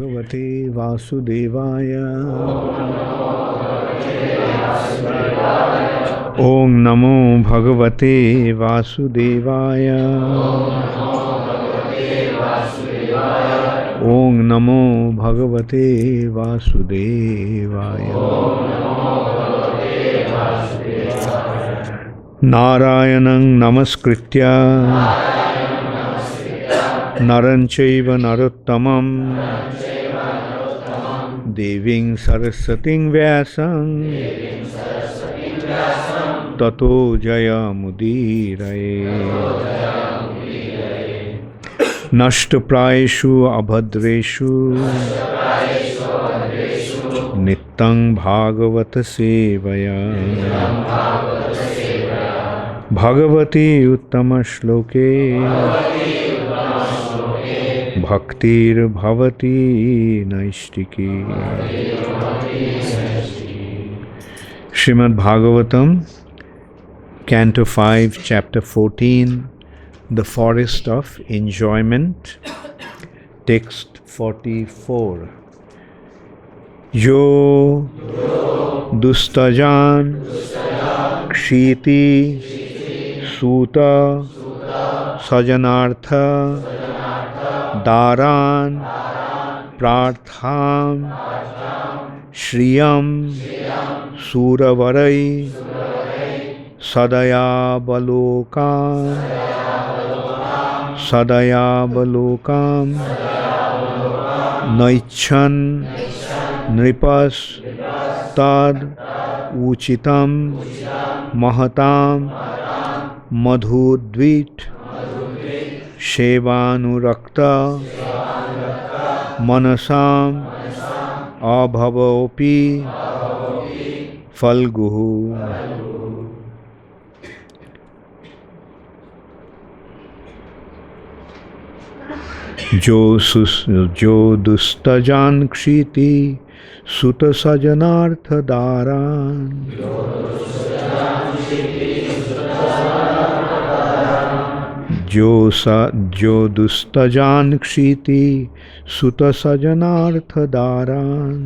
भगवते वासुदेवाय। ओम नमो भगवते वासुदेवाय। ओम नमो भगवते वासुदेवाय। नारायणं नमस्कृत्य नरं चैव नरोत्तमं देवीं सरस्वतीं व्यासं ततो जयमुदीरये। नष्टप्रायेषु अभद्रेषु नित्यं भागवत सेवया भगवती उत्तम श्लोके भक्तिर्भवती नैष्टिकी। Srimad Bhagavatam, Canto 5, Chapter 14, The Forest of Enjoyment, Text 44. Yo dustyajān kṣiti-suta-svajanārtha-dārān prārthyāṁ śriyaṁ sura-varaiḥ sadayāvalokām naicchan nṛpas tad-ucitam mahataṁ madhu-dviṭ sevā-anurakta-manasām abhavopi falguhu. Jo dustyajān kṣiti-suta-svajanārtha-dārān Jo dustyajān kṣiti-suta-svajanārtha-dārān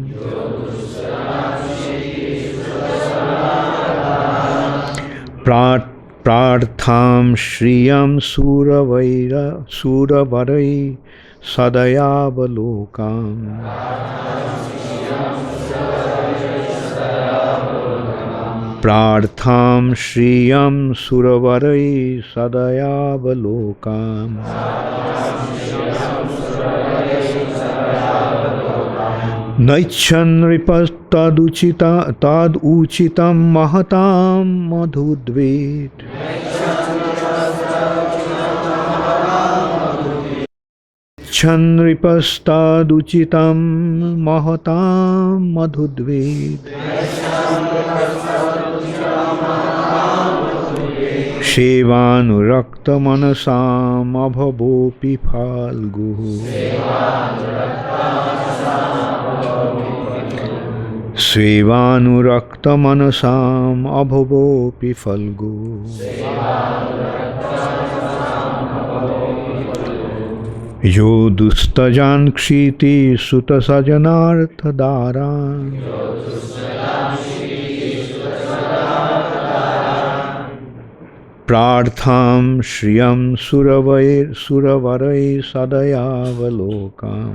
prārthyāṁ śriyaṁ sura-varaiḥ sadayāvalokām. Prārthyāṁ śriyaṁ sura-varaiḥ sadayāvalokām. Naicchan nṛpas tad-ucitam mahataṁ madhu-dviṭ. nṛpas tad-ucitam mahataṁ madhu-dviṭ. sevā-anurakta-manasām abhavopi falguhu. sevā-anurakta-manasām abhavopi falguhu. Yo dustyajān kṣiti-suta-svajanārtha-dārān prārthyāṁ śriyaṁ sura-varaiḥ sadayāvalokām.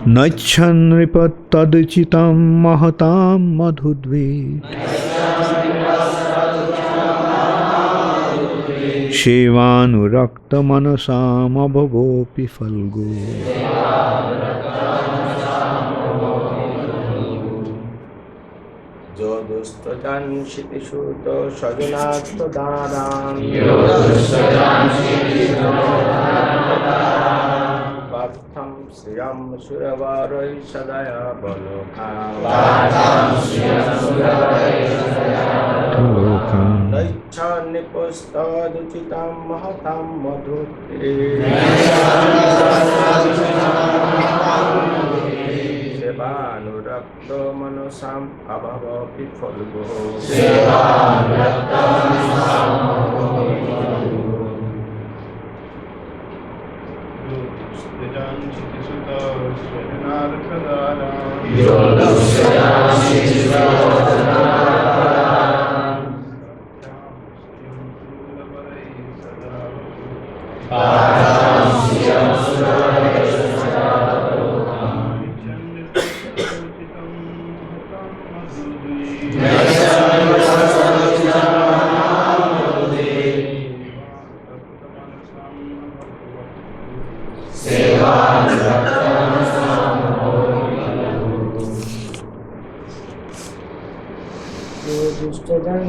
naicchan nṛpas tad-ucitam mahataṁ madhu-dviṭ. sevā-anurakta-manasām abhavopi falguhu. Jo dustyajān kṣiti-suta-svajanārtha-dārān prārthyāṁ śriyaṁ sura-varaiḥ sadayāvalokām. naicchan nṛpas tad-ucitam mahataṁ madhu-dviṭ. sevā-anurakta-manasām abhavopi falguhu. dustyajān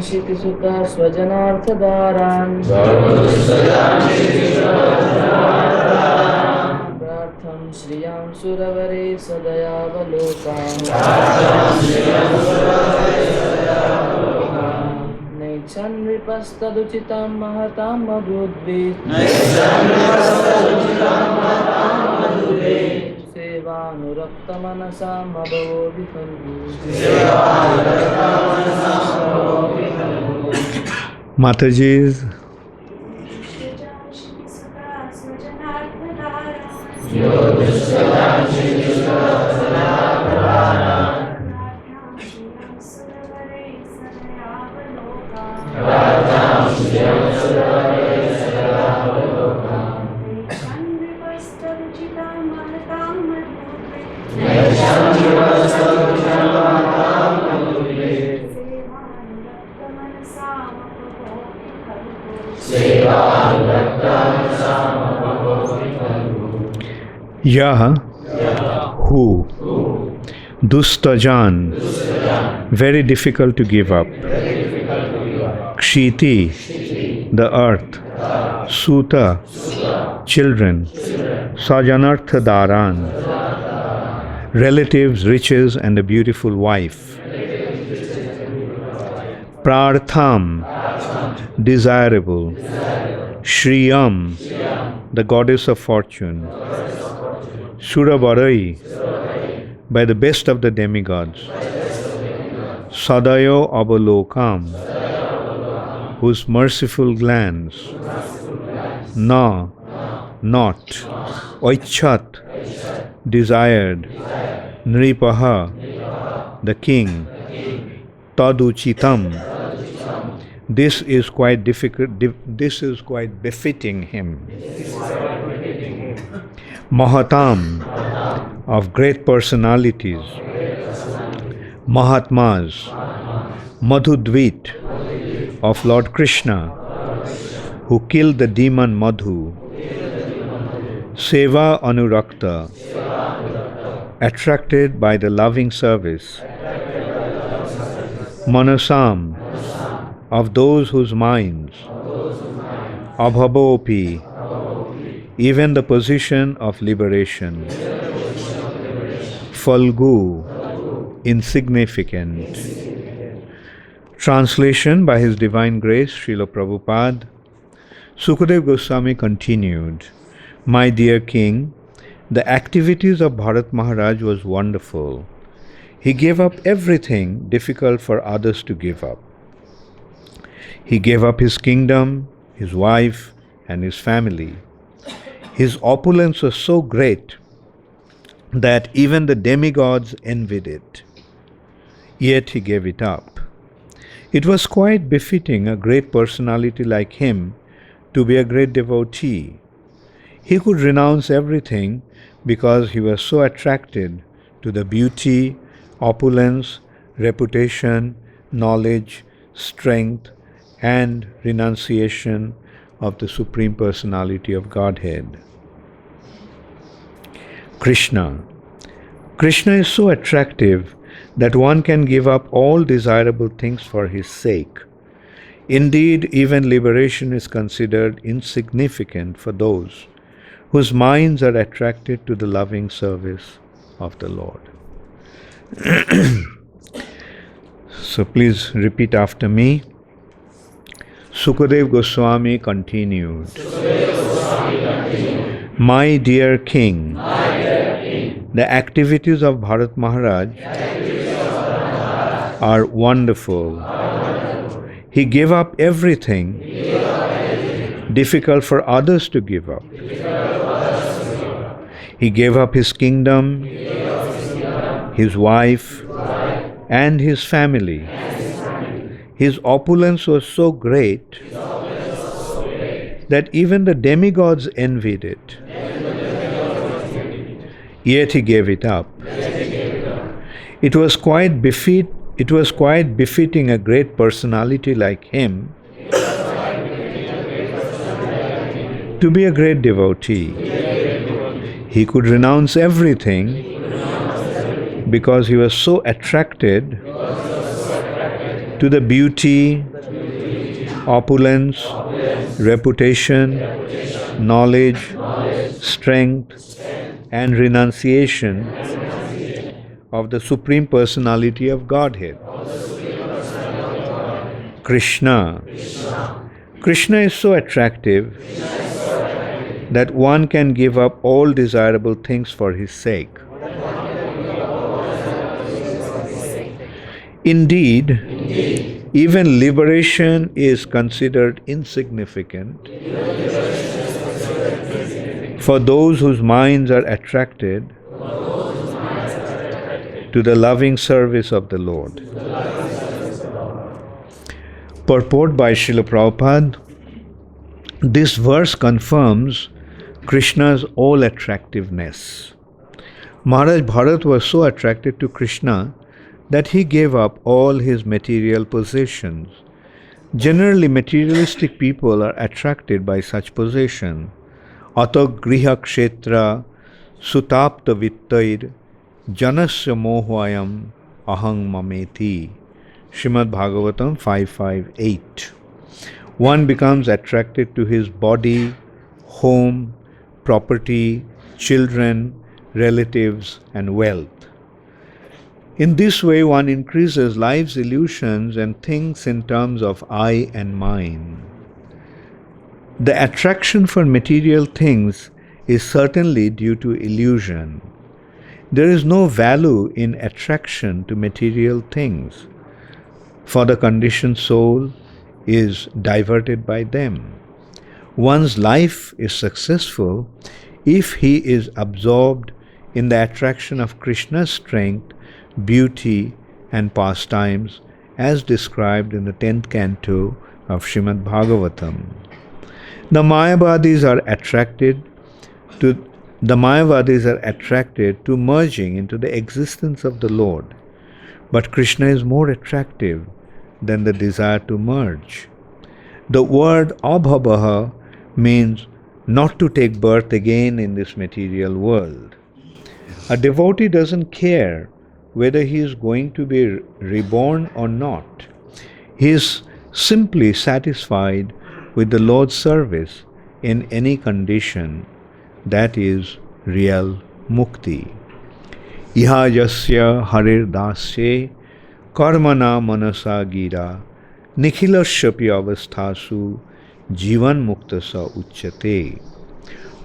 kṣiti-suta-svajanārtha-dārān dustyajān kṣiti-suta-svajanārtha-dārān prārthyāṁ śriyaṁ sura-varaiḥ sadayā-avalokām naicchan nṛpas tad-ucitam mahataṁ madhu-dviṭ sevā-anurakta-manasām Mataji's Yah, who, dustyajān, very difficult to give up. Kṣiti, the earth. Suta, children. Sva-jana-artha-dārān, relatives, riches, and a beautiful wife. Prārthyāṁ, desirable. śriyaṁ, the goddess of fortune. Sura-varaiḥ, by the best of the demigods. Sadaya-avalokām, whose merciful glance. Na, not. Oichat, desired. nṛpas, the king. tad-ucitam, this is quite difficult. This is quite befitting him. Mahatam, of great personalities. Mahatmas. Madhu-dviṭ, of Lord Kṛṣṇa, who killed the demon Madhu. Sevā-anurakta, attracted by the loving service. Manasām, of those whose minds. Abhavopi, even the position of liberation. Falgu, insignificant. Translation by His Divine Grace, Srila Prabhupada. Sukadeva Goswami continued, My dear King, the activities of Bharat Maharaj was wonderful. He gave up everything difficult for others to give up. He gave up his kingdom, his wife, and his family. His opulence was so great that even the demigods envied it. Yet he gave it up. It was quite befitting a great personality like him to be a great devotee. He could renounce everything because he was so attracted to the beauty, opulence, reputation, knowledge, strength, and renunciation of the Supreme Personality of Godhead. Kṛṣṇa. Kṛṣṇa is so attractive that one can give up all desirable things for his sake. Indeed, even liberation is considered insignificant for those whose minds are attracted to the loving service of the Lord. So please repeat after me. Sukadeva Goswami continued. My dear King, the activities of Bharat Maharaj are wonderful. He gave up everything difficult for others to give up. He gave up his kingdom, his wife, and his family. His opulence was so great that even the demigods envied it. Yet he gave it up. It was quite befitting a great personality like him to be a great devotee. He could renounce everything because he was so attracted to the beauty, opulence, reputation, knowledge, strength, and renunciation of the Supreme Personality of Godhead. Kṛṣṇa. Kṛṣṇa is so attractive that one can give up all desirable things for his sake. Indeed, even liberation is considered insignificant for those whose minds are attracted to the loving service of the Lord. Purport by Srila Prabhupada. This verse confirms Krishna's all attractiveness. Maharaj Bharat was so attracted to Kṛṣṇa that he gave up all his material possessions. Generally, materialistic people are attracted by such possession. Ato griha kshetra sutapta vittair janasya mohoayam ahang mameti. Srimad Bhagavatam 5.5.8. One becomes attracted to his body, home, property, children, relatives, and wealth. In this way, one increases life's illusions and thinks in terms of I and mine. The attraction for material things is certainly due to illusion. There is no value in attraction to material things, for the conditioned soul is diverted by them. One's life is successful if he is absorbed in the attraction of Krishna's strength, beauty, and pastimes as described in the 10th canto of Srimad Bhagavatam. The Mayavadis are attracted to merging into the existence of the Lord, but Krishna is more attractive than the desire to merge. The word abhavaha means not to take birth again in this material world. A devotee doesn't care whether he is going to be reborn or not. He is simply satisfied with the Lord's service in any condition. That is real mukti. Iha yasya harir dasye karmana manasa gira nikhilasyapi avasthasu jivan muktasa uchyate.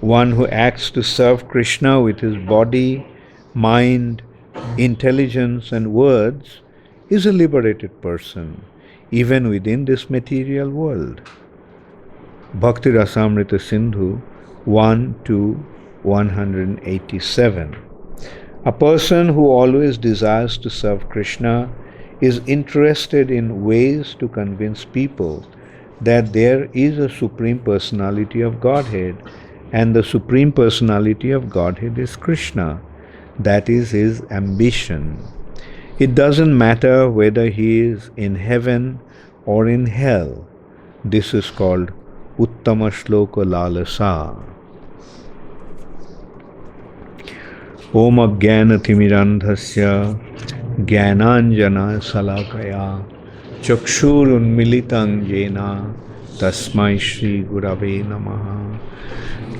One who acts to serve Krishna with his body, mind, intelligence, and words is a liberated person, even within this material world. Bhakti Rasamrita Sindhu 1-187. A person who always desires to serve Krishna is interested in ways to convince people that there is a Supreme Personality of Godhead, and the Supreme Personality of Godhead is Krishna. That is his ambition. It doesn't matter whether he is in heaven or in hell. This is called Uttama Shloka Lalasa. Om Ajnana Timirandhasya Jnananjana Salakaya Chakshur Unmilitang Jena Tasmai Shri Gurave Namaha.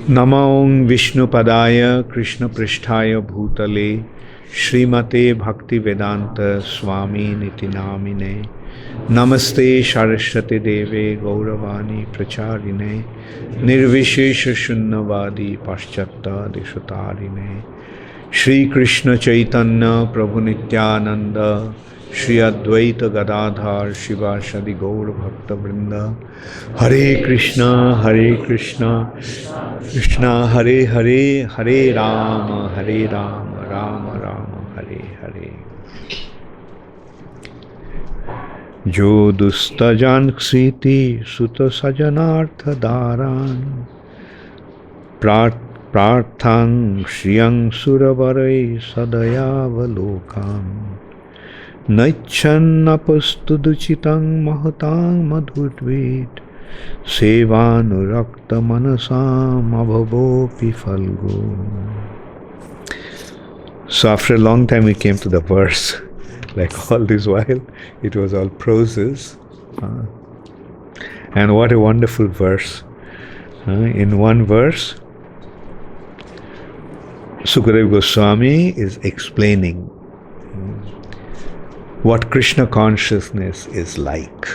Namaṁ Vishnu Padaya Krishna Pristhaya Bhutale Srimate Bhakti Vedanta Swami Niti Namine Namaste Saraswati Deve Gauravani Pracharine Nirvishesha Shunnavadi Paschatta Deshatarine Shri Krishna Chaitanya Prabhu Nityananda Shri Advaita Gadadhar Shivasadi Gaur Bhakta Vrinda. Hare Krishna, Krishna Hare Hare, Hare Rama, Rama Rama, Hare Hare. Jo dustyajān kṣiti-suta-svajanārtha-dārān. Prārthyāṁ śriyaṁ sura-varaiḥ sadayā-avalokām. Naicchan tad-ucitaṁ mahataṁ madhu-dviṭ. Sevā-anurakta-manasām abhavopi falgo. So after a long time we came to the verse. Like all this while, it was all proses. And what a wonderful verse. In one verse, Sukadeva Goswami is explaining what Krishna consciousness is like.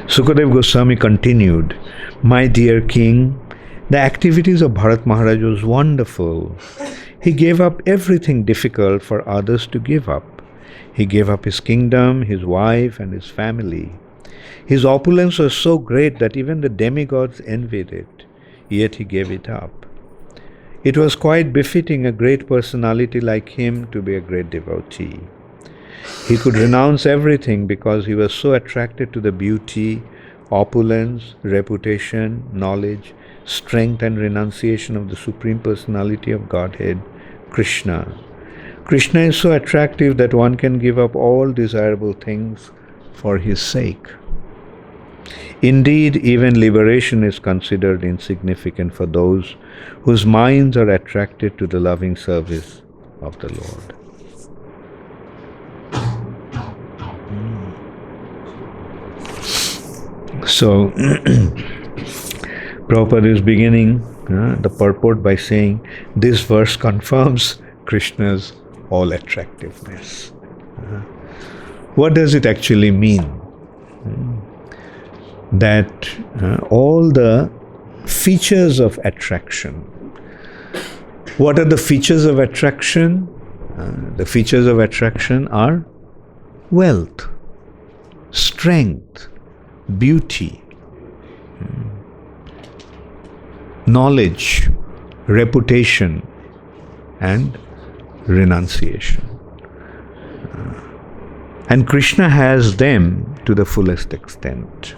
Sukadeva Goswami continued, "My dear king, the activities of Bharat Maharaj was wonderful. He gave up everything difficult for others to give up. He gave up his kingdom, his wife, and his family. His opulence was so great that even the demigods envied it, yet he gave it up. It was quite befitting a great personality like him to be a great devotee. He could renounce everything because he was so attracted to the beauty, opulence, reputation, knowledge, strength and renunciation of the Supreme Personality of Godhead, Kṛṣṇa. Kṛṣṇa is so attractive that one can give up all desirable things for his sake. Indeed, even liberation is considered insignificant for those whose minds are attracted to the loving service of the Lord." So, Prabhupada is beginning the purport by saying, this verse confirms Krishna's all attractiveness. What does it actually mean? That all the features of attraction. What are the features of attraction? The features of attraction are wealth, strength, beauty, knowledge, reputation, and renunciation. And Krishna has them to the fullest extent.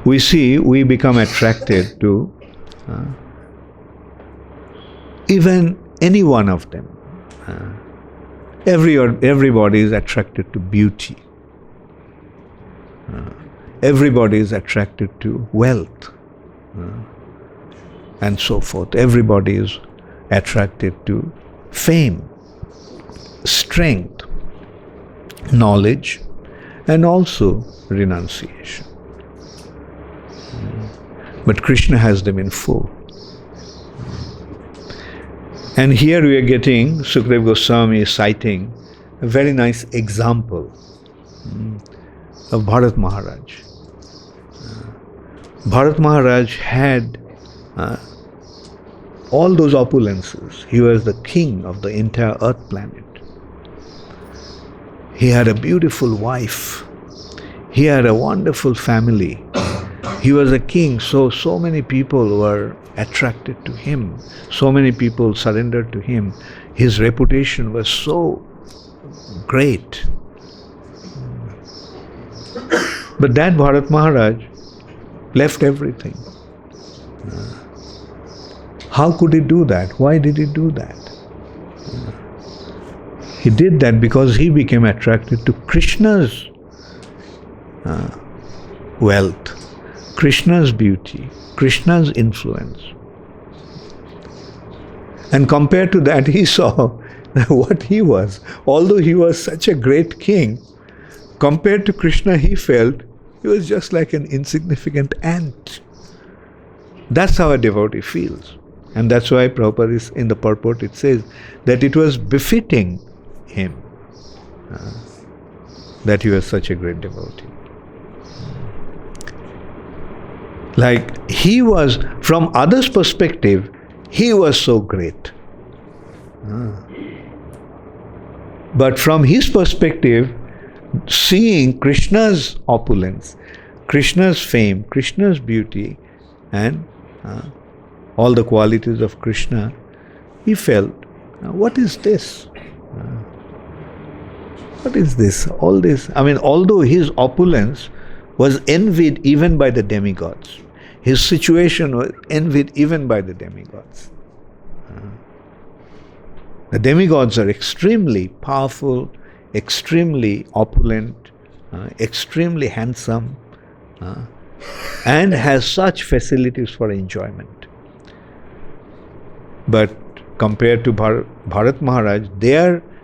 We see we become attracted to even any one of them. Everybody is attracted to beauty. Everybody is attracted to wealth. And so forth. Everybody is attracted to fame, strength, knowledge, and also renunciation. But Krishna has them in full. And here we are getting, Sukadeva Goswami is citing a very nice example of Bharat Maharaj. Bharat Maharaj had all those opulences. He was the king of the entire earth planet. He had a beautiful wife. He had a wonderful family. He was a king, so many people were attracted to him. So many people surrendered to him. His reputation was so great. But that Bharat Maharaj left everything. How could he do that? Why did he do that? He did that because he became attracted to Krishna's wealth, Krishna's beauty, Krishna's influence. And compared to that, he saw what he was. Although he was such a great king, compared to Krishna, he felt he was just like an insignificant ant. That's how a devotee feels. And that's why Prabhupada is, in the purport it says that it was befitting him that he was such a great devotee. Like he was, from others' perspective, he was so great. But from his perspective, seeing Krishna's opulence, Krishna's fame, Krishna's beauty, and all the qualities of Krishna, he felt, what is this? What is this? All this. I mean, although his opulence was envied even by the demigods, his situation was envied even by the demigods. The demigods are extremely powerful, extremely opulent, extrememly handsome, and has such facilities for enjoyment. But compared to Bharat Maharaj,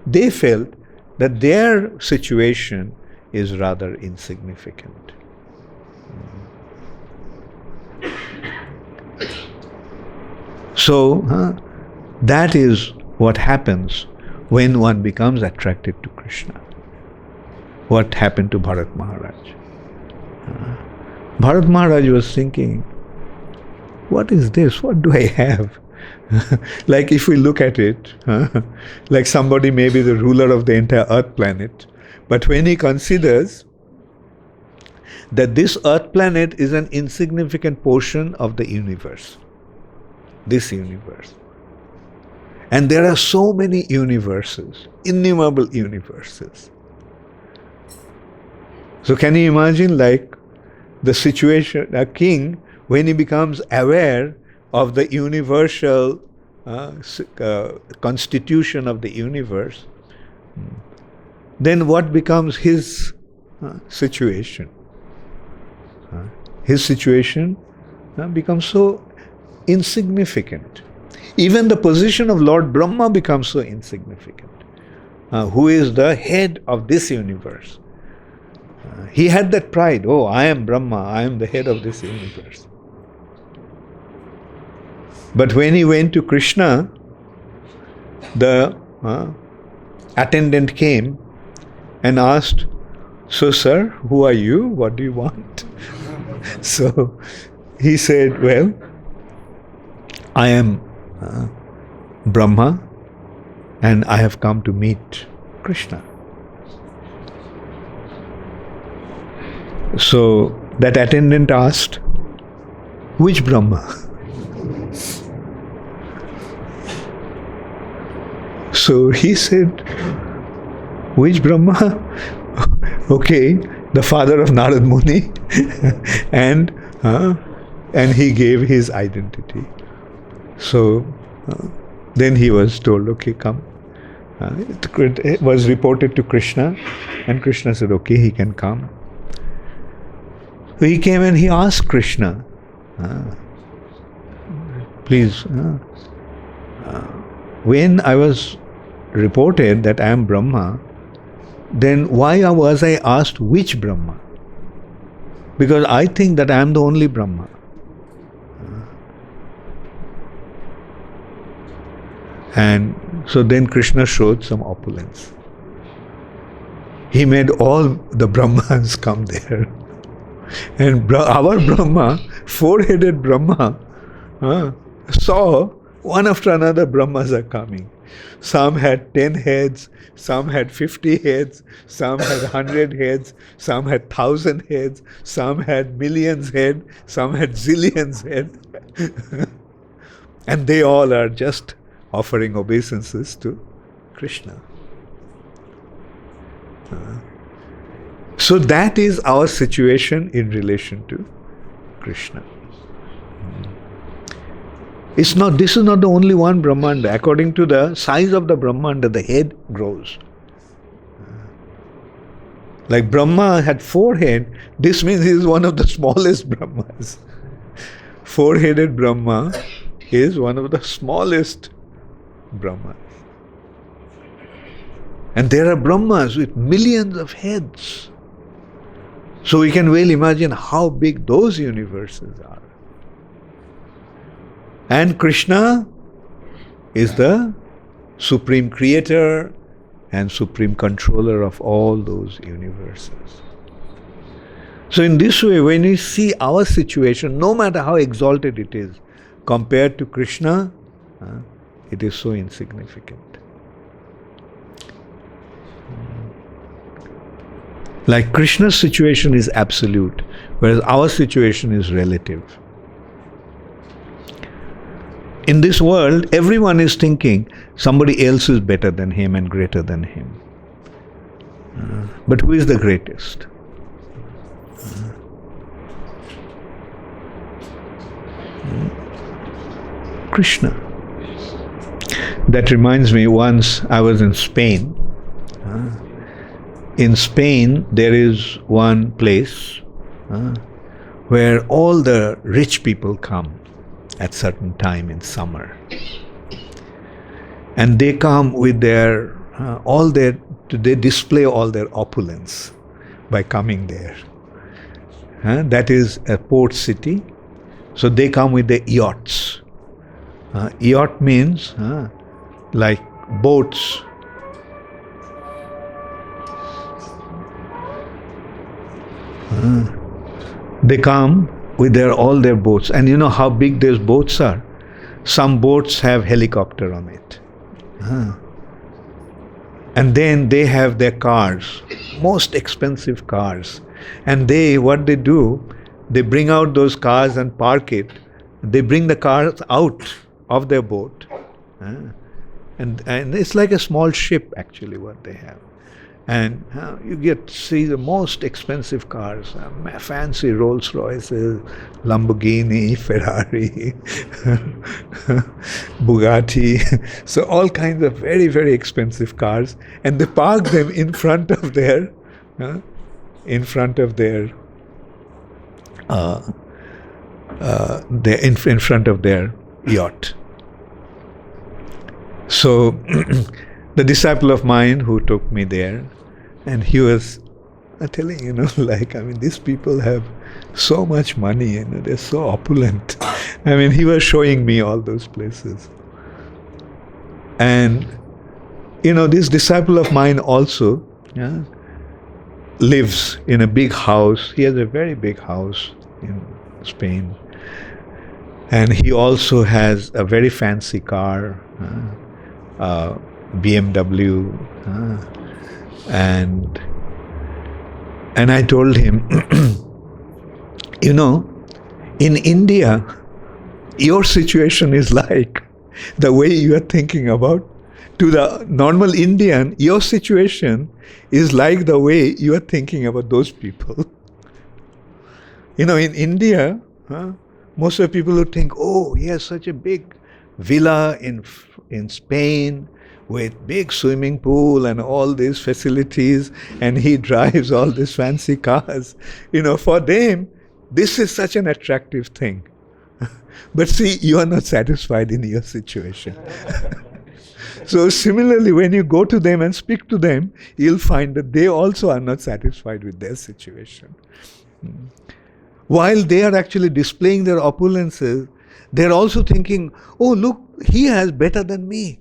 they felt that their situation is rather insignificant. So, that is what happens when one becomes attracted to Krishna. What happened to Bharat Maharaj? Bharat Maharaj was thinking, what is this? What do I have? Like if we look at it, like somebody may be the ruler of the entire earth planet, but when he considers that this earth planet is an insignificant portion of the universe, this universe, and there are so many universes, innumerable universes. So can you imagine like the situation, a king, when he becomes aware of the universal constitution of the universe, then what becomes his situation? His situation becomes so insignificant. Even the position of Lord Brahma becomes so insignificant, who is the head of this universe. He had that pride, oh, I am Brahma, I am the head of this universe. But when he went to Krishna, the attendant came and asked, so sir, who are you? What do you want? So he said, well, I am Brahma and I have come to meet Krishna. So that attendant asked, which Brahma? So he said, which Brahma? Okay, the father of Narad Muni. and he gave his identity. So then he was told, okay, come. It was reported to Krishna, and Krishna said, okay, he can come. So he came and he asked Krishna, please, when I was reported that I am Brahma, then why was I asked which Brahma? Because I think that I am the only Brahma. And so then Krishna showed some opulence. He made all the Brahmas come there. And our Brahma, four-headed Brahma, saw one after another Brahmas are coming. Some had 10 heads, some had 50 heads, some had 100 heads, some had 1,000 heads, some had millions head, some had zillions head. And they all are just offering obeisances to Krishna. So that is our situation in relation to Krishna. This is not the only one Brahmanda. According to the size of the Brahmanda, the head grows. Like Brahma had 4 heads, this means he is one of the smallest Brahmas. 4-headed Brahma is one of the smallest Brahmas. And there are Brahmas with millions of heads. So we can well imagine how big those universes are. And Krishna is the supreme creator and supreme controller of all those universes. So in this way, when we see our situation, no matter how exalted it is, compared to Krishna, it is so insignificant. Like Krishna's situation is absolute, whereas our situation is relative. In this world, everyone is thinking somebody else is better than him and greater than him. But who is the greatest? Krishna. That reminds me, once I was in Spain. In Spain, there is one place where all the rich people come at certain time in summer. And they come with their, they display all their opulence by coming there. That is a port city. So they come with the yachts. Yacht means like boats. They come with all their boats, and you know how big those boats are. Some boats have helicopter on it, and then they have their cars, most expensive cars, and what they do, they bring out those cars and park it. They bring the cars out of their boat, and it's like a small ship actually what they have. And you get to see the most expensive cars, fancy Rolls Royces, Lamborghini, Ferrari, Bugatti. So all kinds of very, very expensive cars, and they park them in front of their, in front of their yacht. So the disciple of mine who took me there, and he was telling, these people have so much money, they're so opulent. He was showing me all those places. And, this disciple of mine also lives in a big house. He has a very big house in Spain. And he also has a very fancy car, BMW, and I told him, in India, your situation is like the way you are thinking about. To the normal Indian, your situation is like the way you are thinking about those people. In India, most of the people who think, oh, he has such a big villa in Spain, with big swimming pool and all these facilities, and he drives all these fancy cars. For them, this is such an attractive thing. But see, you are not satisfied in your situation. So similarly, when you go to them and speak to them, you'll find that they also are not satisfied with their situation. While they are actually displaying their opulences, they're also thinking, oh, look, he has better than me.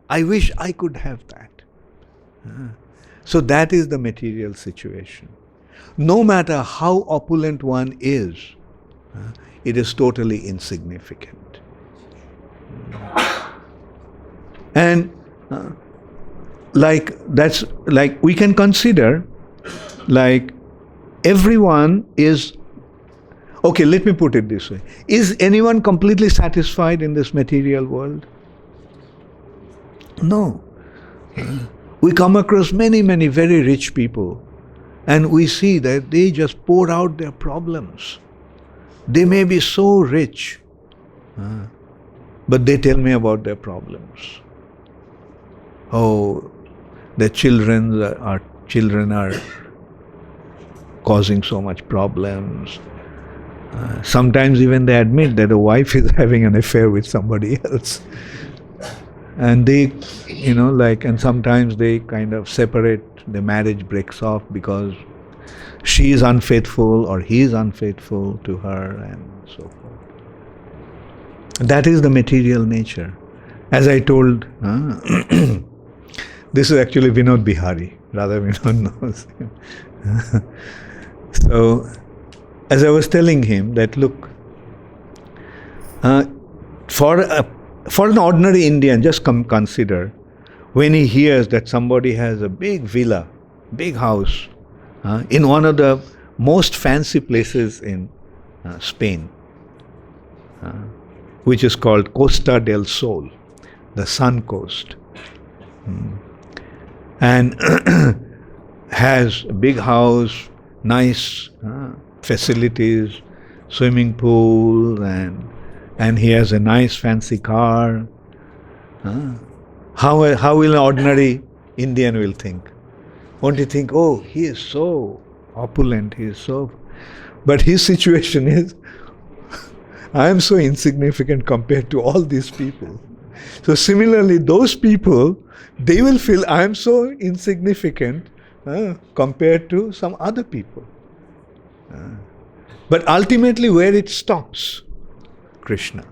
I wish I could have that. So that is the material situation. No matter how opulent one is, it is totally insignificant. And we can consider, everyone is, okay, let me put it this way. Is anyone completely satisfied in this material world? No. We come across many, many very rich people, and we see that they just pour out their problems. They may be so rich, but they tell me about their problems. Oh, their children are causing so much problems. Sometimes even they admit that a wife is having an affair with somebody else. And they, and sometimes they kind of separate, the marriage breaks off because she is unfaithful or he is unfaithful to her, and so forth. That is the material nature. As I told, this is actually Vinod Bihari, rather Vinod knows him. So, as I was telling him that, look, for an ordinary Indian, just consider, when he hears that somebody has a big villa, big house, in one of the most fancy places in Spain, which is called Costa del Sol, the Sun Coast, and has a big house, nice facilities, swimming pool, and he has a nice fancy car. How will an ordinary Indian will think? Won't he think, oh, he is so opulent, he is so... But his situation is, I am so insignificant compared to all these people. So similarly, those people, they will feel I am so insignificant compared to some other people. But ultimately where it stops, Krishna.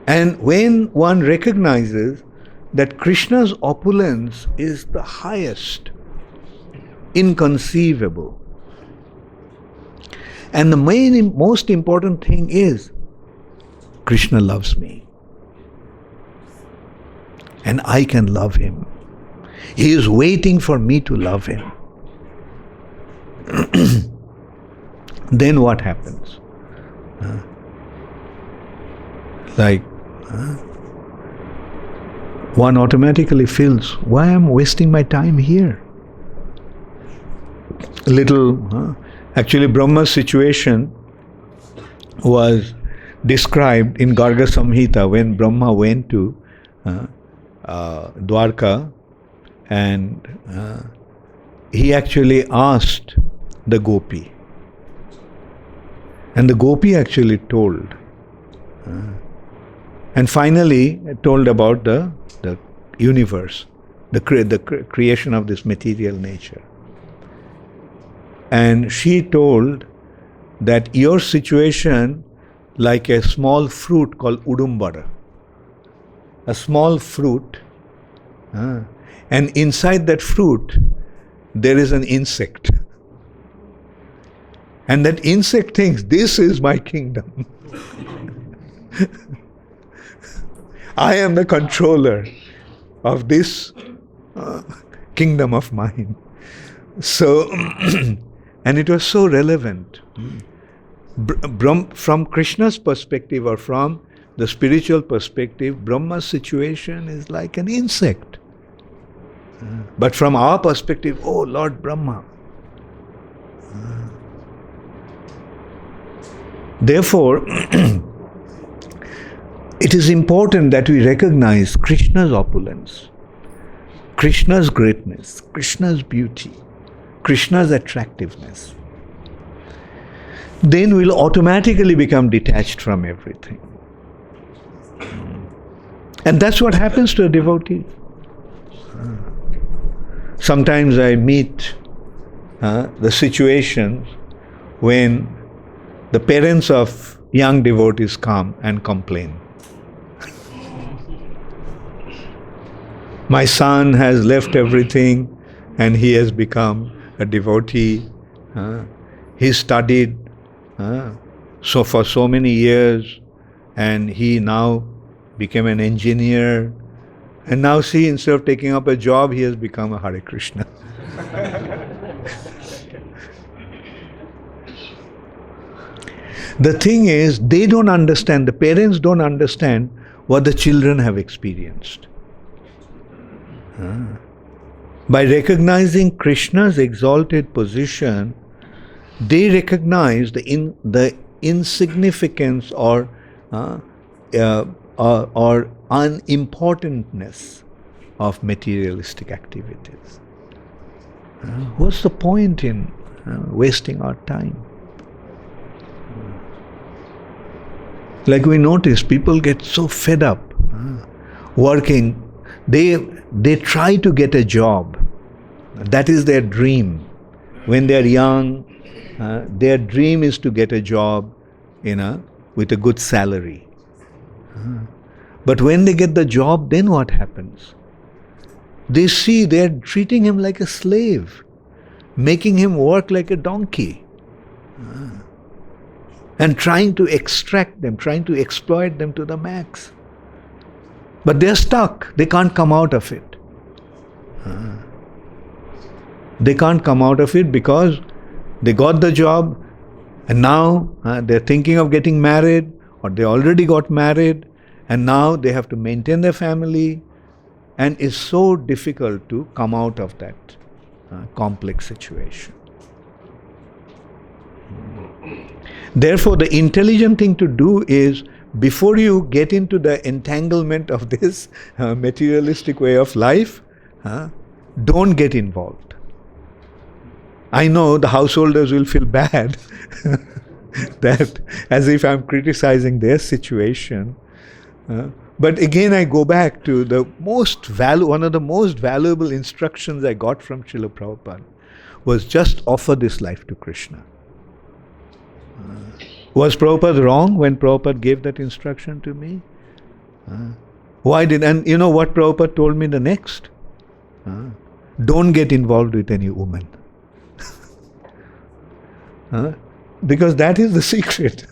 And when one recognizes that Krishna's opulence is the highest, inconceivable, and the most important thing is, Krishna loves me. And I can love him. He is waiting for me to love him. Then what happens? One automatically feels, why am I wasting my time here? Actually, Brahma's situation was described in Garga Samhita when Brahma went to Dwarka, and he actually asked the gopi. And the gopi actually told. And finally told about the universe, the creation of this material nature. And she told that your situation like a small fruit called udumbara. A small fruit, and inside that fruit there is an insect. And that insect thinks, this is my kingdom. I am the controller of this kingdom of mine. So, and it was so relevant. From Krishna's perspective or from the spiritual perspective, Brahma's situation is like an insect. But from our perspective, oh Lord Brahma. Therefore, it is important that we recognize Krishna's opulence, Krishna's greatness, Krishna's beauty, Krishna's attractiveness. Then we'll automatically become detached from everything. And that's what happens to a devotee. Sometimes I meet the situations when the parents of young devotees come and complain. My son has left everything and he has become a devotee. He studied so for so many years and he now became an engineer. And now see, instead of taking up a job, he has become a Hare Krishna. The thing is, they don't understand, the parents don't understand what the children have experienced. By recognizing Krishna's exalted position, they recognize the insignificance or unimportantness of materialistic activities. What's the point in wasting our time? Like we notice, people get so fed up working. They try to get a job. That is their dream. When they are young, their dream is to get a job, with a good salary. But when they get the job, then what happens? They see they are treating him like a slave, making him work like a donkey, and trying to extract them, trying to exploit them to the max. But they're stuck. They can't come out of it. They can't come out of it because they got the job and now they're thinking of getting married, or they already got married and now they have to maintain their family, and it's so difficult to come out of that complex situation. Therefore, the intelligent thing to do is, before you get into the entanglement of this materialistic way of life, don't get involved. I know the householders will feel bad that as if I'm criticizing their situation. But again, I go back to one of the most valuable instructions I got from Srila Prabhupada was just offer this life to Krishna. Was Prabhupada wrong when Prabhupada gave that instruction to me? And you know what Prabhupada told me the next? Don't get involved with any woman. Because that is the secret.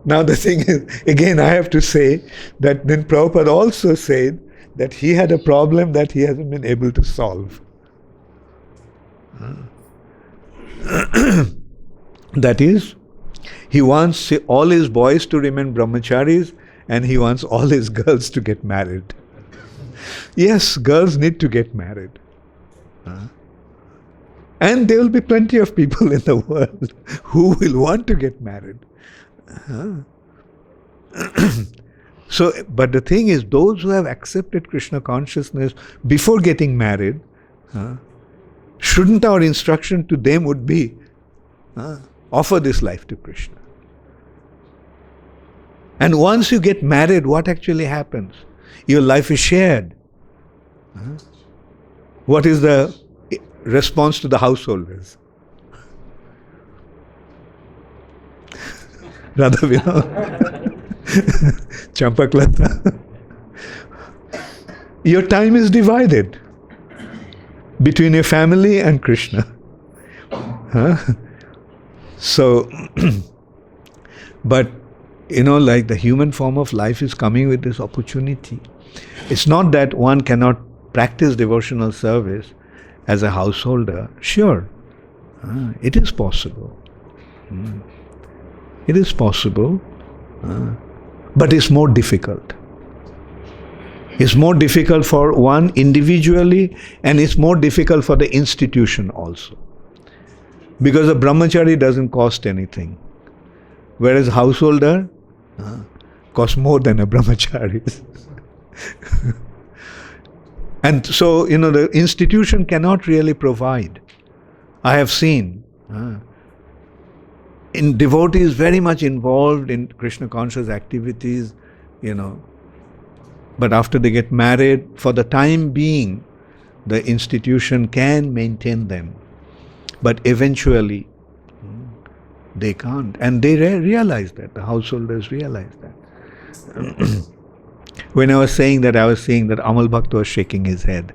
Now the thing is, again I have to say that then Prabhupada also said that he had a problem that he hasn't been able to solve. That is, he wants all his boys to remain brahmacharis and he wants all his girls to get married. Yes, girls need to get married. And there will be plenty of people in the world who will want to get married. But the thing is, those who have accepted Krishna consciousness before getting married, shouldn't our instruction to them would be, offer this life to Krishna. And once you get married, what actually happens? Your life is shared. What is the response to the householders? Radha Vinod, Champaklata. Your time is divided between your family and Krishna. So, but the human form of life is coming with this opportunity. It's not that one cannot practice devotional service as a householder. Sure, it is possible. It is possible, but it's more difficult. It's more difficult for one individually, and it's more difficult for the institution also. Because a brahmachari doesn't cost anything, whereas a householder costs more than a brahmachari. And so, the institution cannot really provide. I have seen devotees very much involved in Krishna conscious activities, but after they get married, for the time being, the institution can maintain them. But eventually, they can't. And they realize that, the householders realize that. When I was seeing that Amal Bhakta was shaking his head.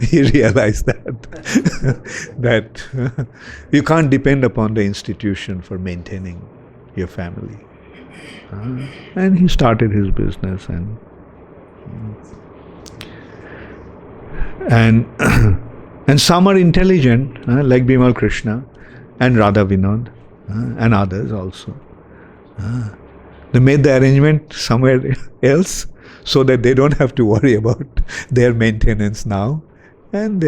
He realized that you can't depend upon the institution for maintaining your family. And he started his business and some are intelligent, like Bimal Krishna and Radha Vinod and others also. They made the arrangement somewhere else so that they don't have to worry about their maintenance now. And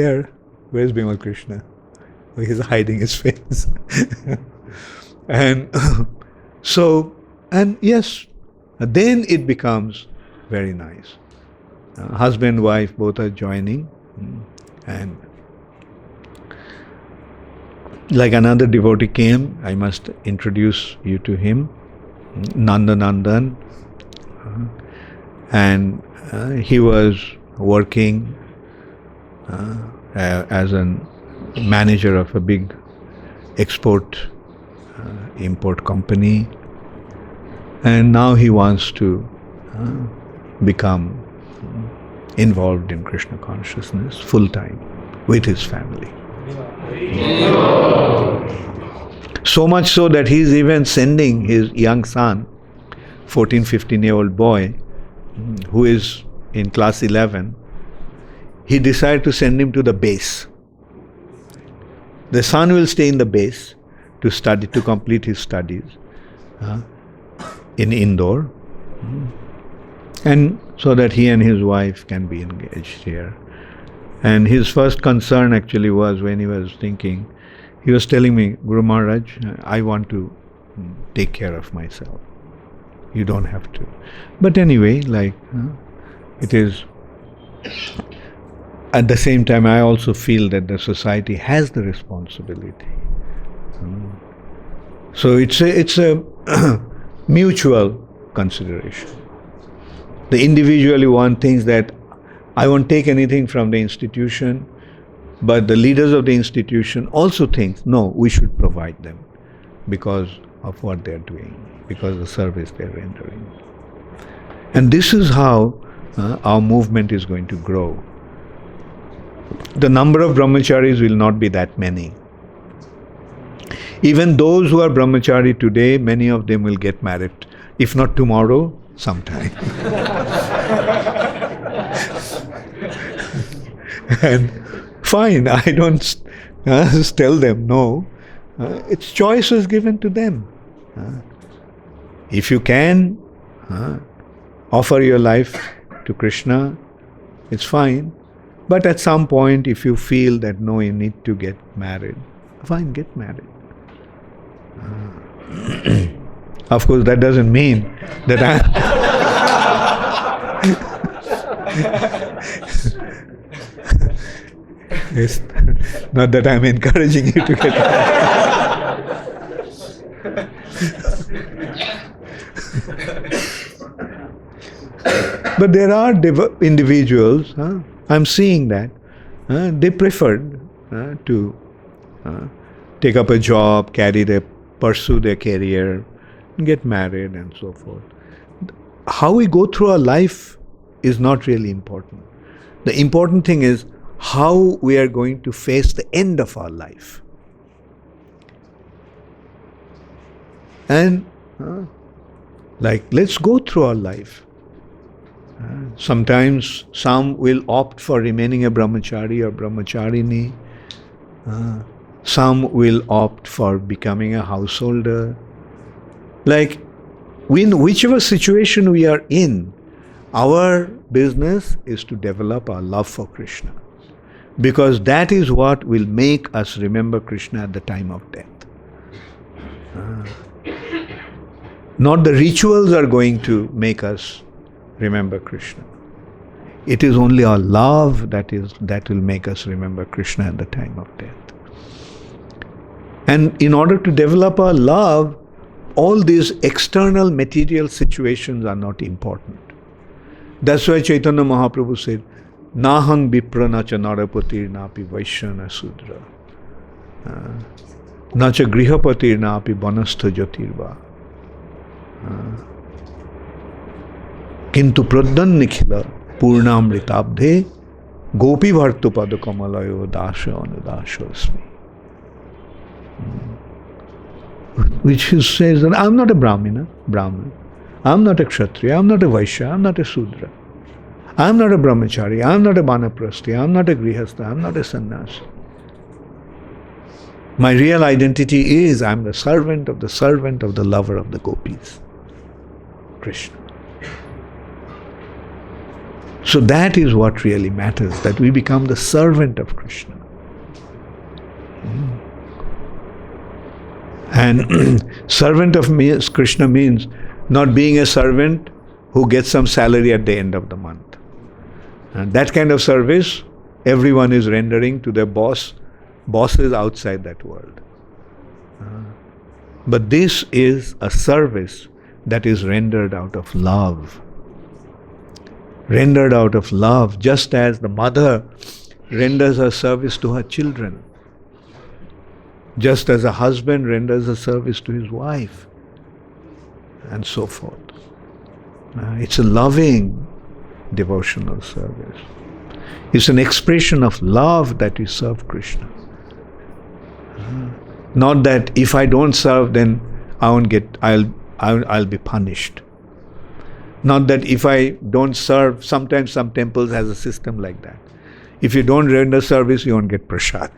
where's Bimal Krishna? Oh, he's hiding his face. And yes, then it becomes very nice. Husband, wife, both are joining. And like another devotee came, I must introduce you to him, Nandan. And he was working as a manager of a big import company, and now he wants to become involved in Krishna consciousness full time with his family. So much so that he is even sending his young son 14, 15-year-old boy who is in class 11, he decided to send him to the base. The son will stay in the base to study, to complete his studies in Indore, and so that he and his wife can be engaged here. And his first concern actually was, when he was thinking, he was telling me, Guru Maharaj, I want to take care of myself. You don't have to. But anyway, it is, at the same time, I also feel that the society has the responsibility. So it's a mutual consideration. The individually one thinks that I won't take anything from the institution, but the leaders of the institution also think, no, we should provide them because of what they're doing, because of the service they're rendering. And this is how our movement is going to grow. The number of brahmacharis will not be that many. Even those who are brahmachari today, many of them will get married. If not tomorrow, sometime. And fine, I don't tell them no. It's choice is given to them. If you can offer your life to Krishna, it's fine. But at some point, if you feel that no, you need to get married, fine, get married. Of course, that doesn't mean that it's not that I'm encouraging you to get married. But there are individuals, I'm seeing that, they preferred to take up a job, pursue their career, get married and so forth. How we go through our life is not really important. The important thing is how we are going to face the end of our life. And let's go through our life. Sometimes some will opt for remaining a brahmachari or brahmacharini. Some will opt for becoming a householder. In whichever situation we are in, our business is to develop our love for Krishna. Because that is what will make us remember Krishna at the time of death. Not the rituals are going to make us remember Krishna. It is only our love that will make us remember Krishna at the time of death. And in order to develop our love, all these external material situations are not important. That's why Chaitanya Mahaprabhu said, Nahang vipra nacha narapatir napi vaishya na sudra. Nacha grihapatir napi banastha jyotirva. Kintu pradhan nikhila purnamritabdhe gopi bhartu padakamalayo dasha anudasha asmi. Which says that I'm not a Brahman. I'm not a Kshatriya, I'm not a Vaishya, I'm not a Sudra. I'm not a Brahmachari, I'm not a Vanaprastha, I'm not a Grihastha, I'm not a Sannyasi. My real identity is I'm the servant of the lover of the gopis, Krishna. So that is what really matters, that we become the servant of Krishna. And servant of Krishna means not being a servant who gets some salary at the end of the month. And that kind of service everyone is rendering to their bosses outside that world. But this is a service that is rendered out of love. Rendered out of love, just as the mother renders her service to her children. Just as a husband renders a service to his wife, and so forth. It's a loving devotional service. It's an expression of love that we serve Krishna. Not that if I don't serve, then I'll be punished. Not that if I don't serve, sometimes some temples has a system like that. If you don't render service, you won't get prasad.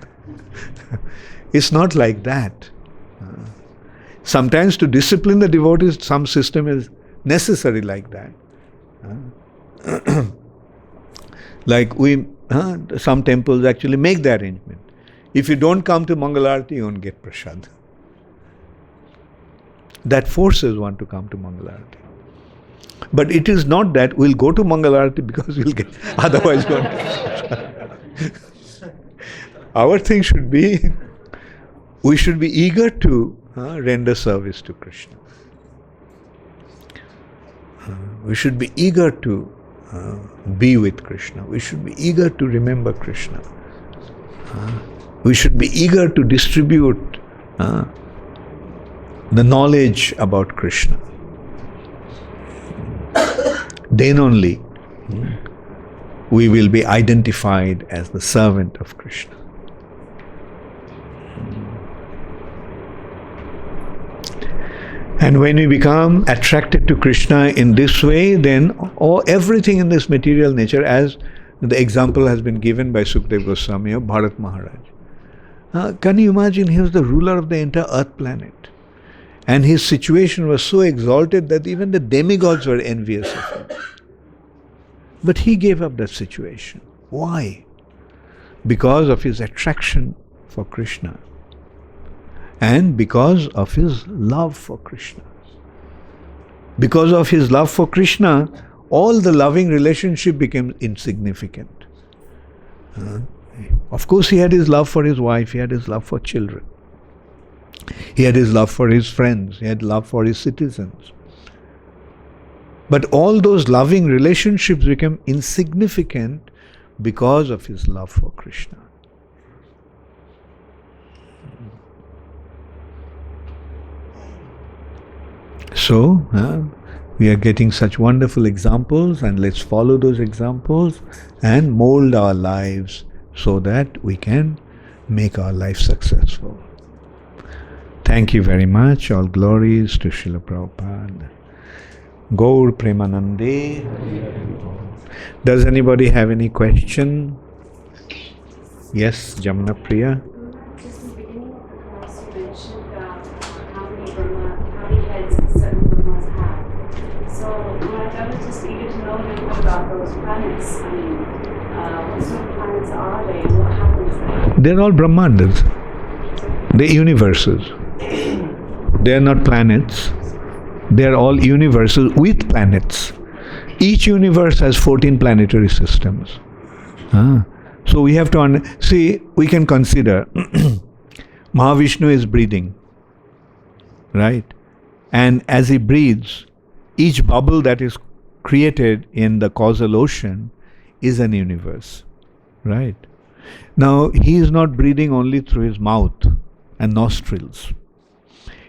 It's not like that. Sometimes to discipline the devotees, some system is necessary like that. Like some temples actually make the arrangement. If you don't come to Mangalarti, you won't get prasad. That forces one to come to Mangalarti. But it is not that we'll go to Mangalarti because we'll get, otherwise you won't get. Our thing should be, we should be eager to render service to Krishna. We should be eager to be with Krishna. We should be eager to remember Krishna. We should be eager to distribute the knowledge about Krishna. Then only we will be identified as the servant of Krishna. And when we become attracted to Krishna in this way, then everything in this material nature, as the example has been given by Sukadeva Goswami of Bharat Maharaj. Can you imagine, he was the ruler of the entire earth planet. And his situation was so exalted that even the demigods were envious of him. But he gave up that situation. Why? Because of his attraction for Krishna. And because of his love for Krishna. Because of his love for Krishna, all the loving relationship became insignificant. Of course, he had his love for his wife, he had his love for children. He had his love for his friends, he had love for his citizens. But all those loving relationships became insignificant because of his love for Krishna. So, we are getting such wonderful examples, and let's follow those examples and mold our lives so that we can make our life successful. Thank you very much. All glories to Srila Prabhupada. Gaur Premanande. Does anybody have any question? Yes, Jamna Priya. Just in the beginning of the class, you mentioned how many heads certain Brahmas have. So, Maharaj, I was just eager to know a little bit about those planets. I mean, what sort of planets are they and what happens there? They're all Brahmandas. They're universes. They are not planets. They are all universes with planets. Each universe has 14 planetary systems. So we have to see, we can consider Mahavishnu is breathing, right? And as he breathes, each bubble that is created in the causal ocean is an universe, right? Now, he is not breathing only through his mouth and nostrils.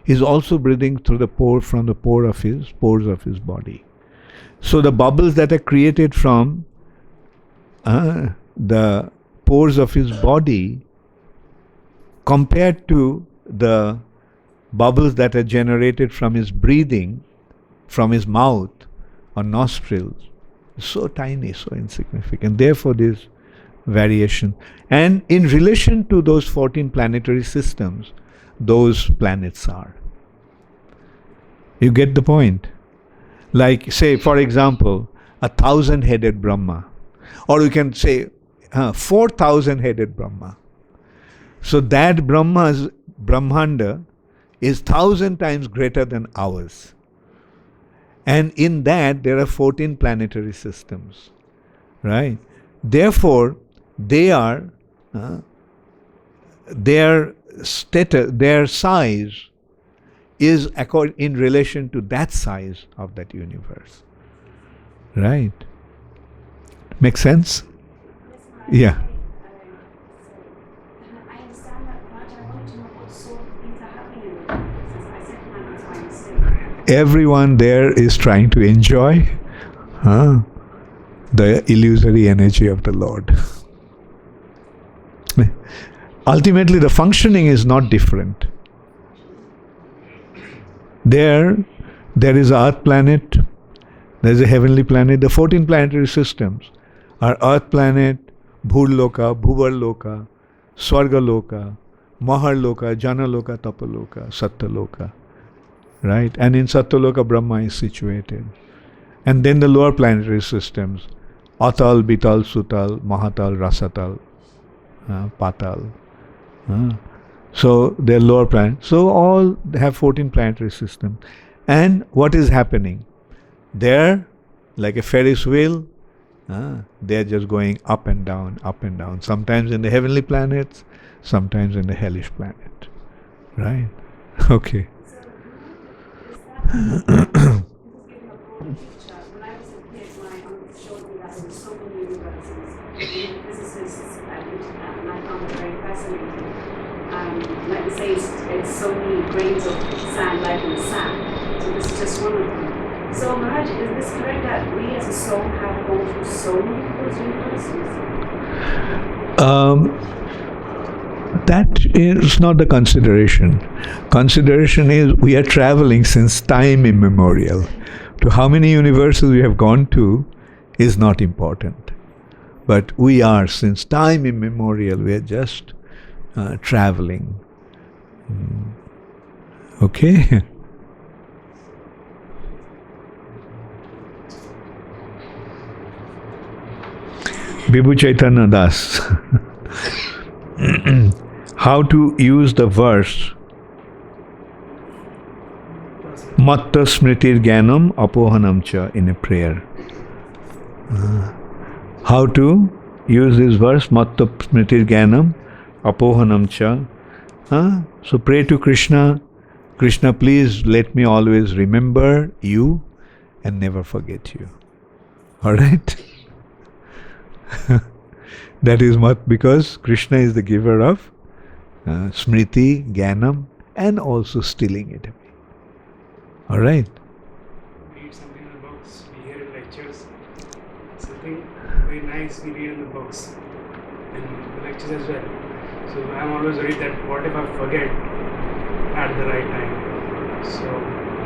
He is also breathing through the pores of his body. So the bubbles that are created from the pores of his body, compared to the bubbles that are generated from his breathing, from his mouth or nostrils, so tiny, so insignificant. Therefore, this variation. And in relation to those 14 planetary systems, those planets are. You get the point? Like, say, for example, 1,000-headed Brahma. Or you can say 4,000-headed Brahma. So that Brahmanda is 1,000 times greater than ours. And in that there are 14 planetary systems. Right? Therefore, their status, their size is in relation to that size of that universe. Right? Make sense? Yeah. I understand that, but I wanted to know what sort of things are happening in the universe. I said planets by mistake. Everyone there is trying to enjoy the illusory energy of the Lord. Ultimately, the functioning is not different. There is an earth planet, There's a heavenly planet. The 14 planetary systems are Earth planet, Bhurloka, Bhuvarloka, Swargaloka, Maharloka, Janaloka, Tapaloka, Satyaloka. Right? And in Satyaloka, Brahma is situated. And then the lower planetary systems, Atal, Bital, Sutal, Mahatal, Rasatal, Patal. So they're lower planets. So all have 14 planetary systems. And what is happening? They're like a Ferris wheel. They're just going up and down, up and down. Sometimes in the heavenly planets, sometimes in the hellish planet. Right? Okay. So, is that just giving a broad picture? When I was a kid, my uncle showed me that there were so many universes, and physicists and I found it very fascinating. Like they say, it's so many grains of sand, like in the sand. So this is just one of them. So Maharaj, is this correct that we as a soul have gone through so many of those universes? That is not the consideration. Consideration is we are traveling since time immemorial. To how many universes we have gone to is not important. But we are, since time immemorial, we are just traveling. Okay? Vibhu Chaitanya Das. How to use the verse Matta Smritir Jnanam Apohanam Cha in a prayer. How to use this verse Matta Smritir Jnanam Apohanam Cha. So pray to Krishna. Krishna, please let me always remember you and never forget you. Alright? That is because Krishna is the giver of Smriti, Jnanam, and also stealing it away. Alright? We read something in the books, we hear in lectures, something very nice we read in the books, in the lectures as well. So I'm always worried that what if I forget at the right time? So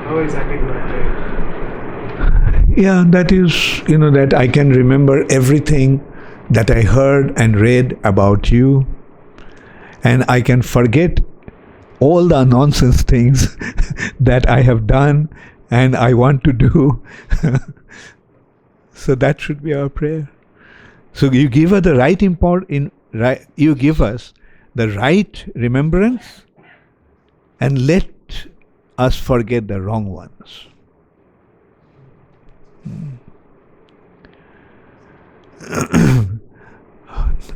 how exactly do I pray? Yeah, that is, that I can remember everything that I heard and read about you, and I can forget all the nonsense things that I have done and I want to do. So that should be our prayer. So you give us the you give us the right remembrance and let us forget the wrong ones.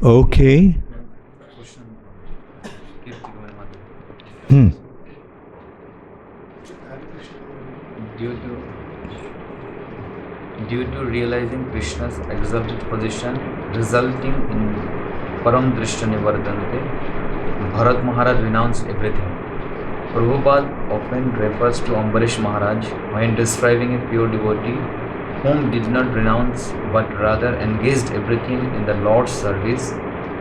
Okay. Due to realizing Krishna's exalted position, resulting in Param Drishta Nivardante, Bharat Maharaj renounced everything. Prabhupada often refers to Ambarish Maharaj when describing a pure devotee whom did not renounce but rather engaged everything in the Lord's service,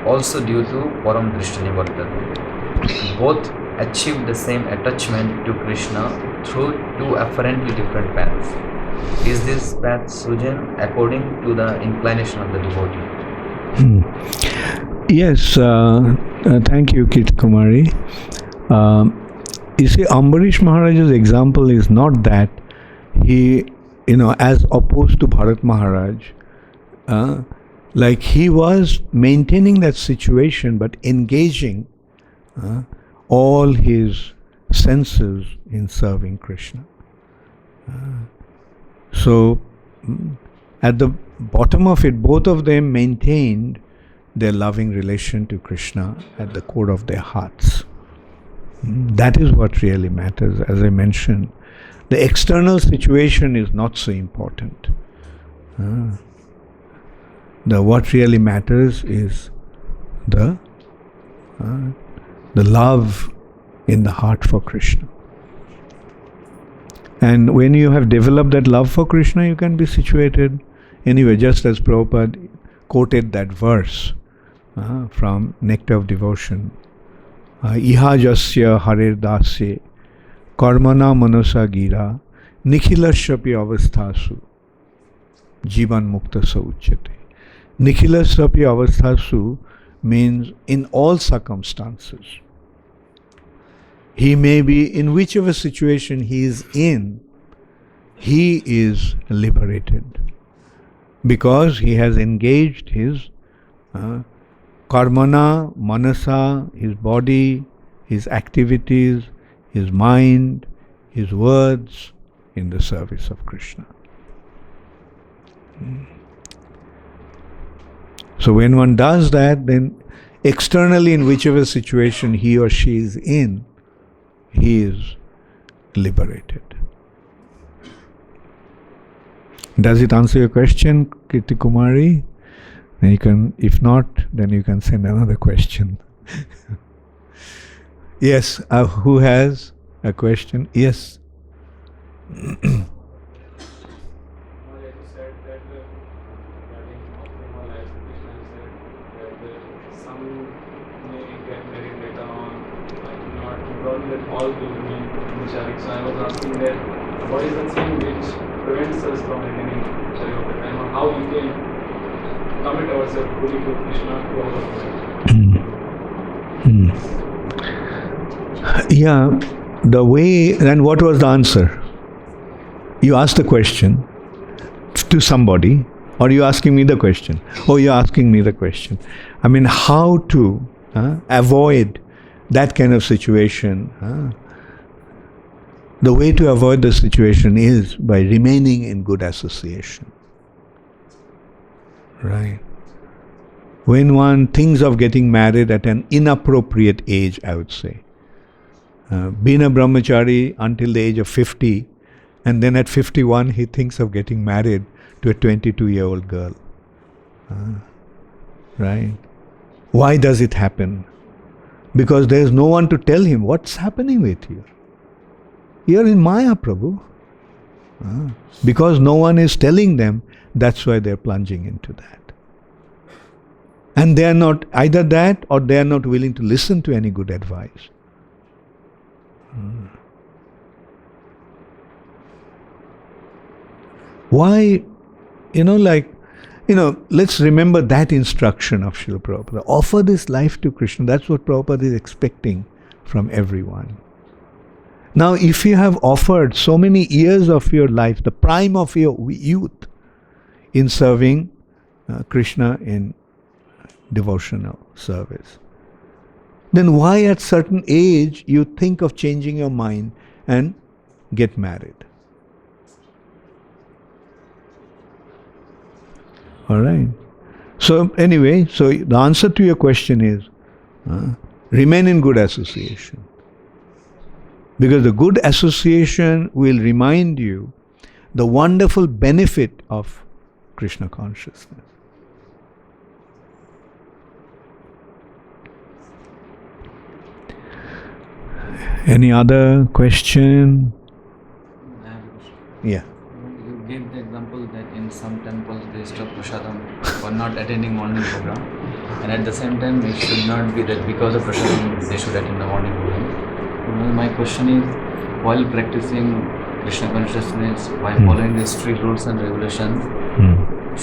also due to Param Drishta Nivardante. Both achieved the same attachment to Krishna through two apparently different paths. Is this path Sujan according to the inclination of the devotee? Yes, thank you, Kit Kumari. You see, Ambarish Maharaj's example is not that he, as opposed to Bharat Maharaj, like he was maintaining that situation but engaging all his senses in serving Krishna. So, at the bottom of it, both of them maintained their loving relation to Krishna at the core of their hearts. That is what really matters. As I mentioned, the external situation is not so important. What really matters is the love in the heart for Krishna. And when you have developed that love for Krishna, you can be situated anywhere, just as Prabhupada quoted that verse from Nectar of Devotion. Iha jasya harer dasye karmana manosa gira nikhilasyapi avasthasu Jivan mukta sa uchyate. Nikhilasapya avasthasu means in all circumstances. He may be in whichever situation he is liberated. Because he has engaged his karmana, manasa, his body, his activities, his mind, his words in the service of Krishna. So when one does that, then externally in whichever situation he or she is in, he is liberated. Does it answer your question, Kirti Kumari? Then you can, if not, then you can send another question. Yes, who has a question? Yes. Maharaj said that regarding optimal life, Krishna said that some may get married later on, not that all will remain Sharik. So I was asking that what is the thing which prevents us from attaining Sharik of the time, or how we can commit ourselves fully to Krishna to all of life? Yeah, the way, and what was the answer? You asked the question to somebody, or you asking me the question? Oh, you're asking me the question. I mean, how to avoid that kind of situation? The way to avoid the situation is by remaining in good association. Right. When one thinks of getting married at an inappropriate age, I would say, being a brahmachari until the age of 50, and then at 51 he thinks of getting married to a 22-year-old girl. Right? Why does it happen? Because there is no one to tell him what's happening with you. You're in Maya, Prabhu. Because no one is telling them, that's why they're plunging into that. And they are not either that, or they are not willing to listen to any good advice. Why, let's remember that instruction of Srila Prabhupada. Offer this life to Krishna. That's what Prabhupada is expecting from everyone. Now, if you have offered so many years of your life, the prime of your youth, in serving Krishna in devotional service, then why at certain age you think of changing your mind and get married? All right. So anyway, so the answer to your question is remain in good association. Because the good association will remind you the wonderful benefit of Krishna consciousness. Any other question? Yeah. You gave the example that in some temples they stop prasadam for not attending morning program, and at the same time it should not be that because of prasadam they should attend the morning program. My question is, while practicing Krishna consciousness, by following the strict rules and regulations,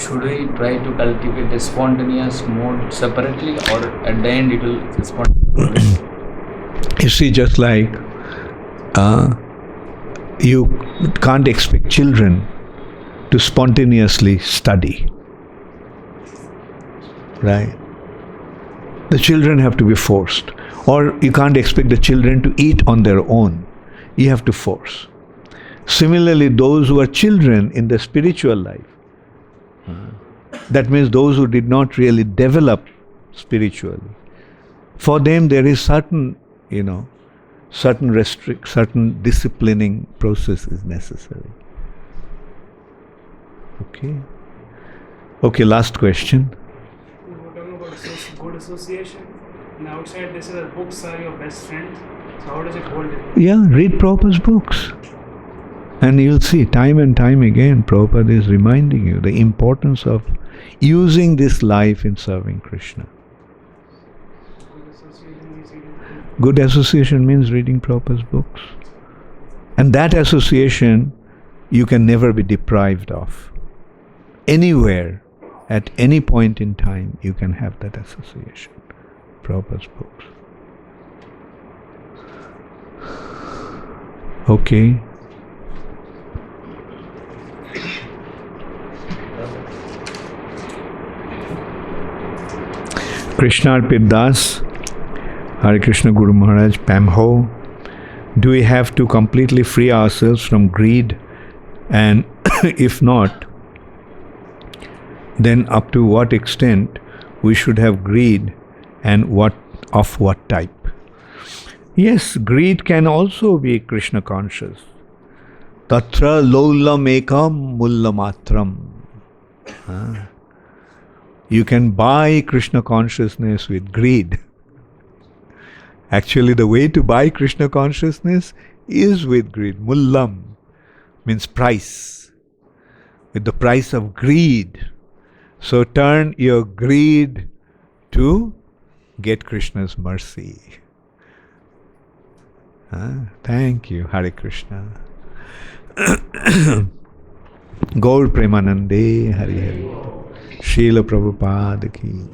should we try to cultivate a spontaneous mode separately, or at the end it will spontaneous? You see, just like you can't expect children to spontaneously study, right? The children have to be forced. Or you can't expect the children to eat on their own. You have to force. Similarly, those who are children in the spiritual life, that means those who did not really develop spiritually, for them there is certain disciplining process is necessary. Okay, last question. We're talking about good association. And outside they say that books are your best friend. So how does it hold it? Yeah, read Prabhupada's books. And you'll see time and time again Prabhupada is reminding you the importance of using this life in serving Krishna. Good association means reading Prabhupada's books. And that association you can never be deprived of. anywhere, at any point in time, you can have that association. Prabhupada's books. Okay. Krishna Arpit Das, Hare Krishna Guru Maharaj, Pamho. Do we have to completely free ourselves from greed? And if not, then up to what extent we should have greed, and of what type? Yes, greed can also be Krishna conscious. Tatra lolam ekam mullamatram. You can buy Krishna consciousness with greed. Actually, the way to buy Krishna consciousness is with greed. Mullam means price. With the price of greed. So turn your greed to get Krishna's mercy. Thank you, Hare Krishna. Gaur Premanande, Hari Hari. Srila Prabhupada ki.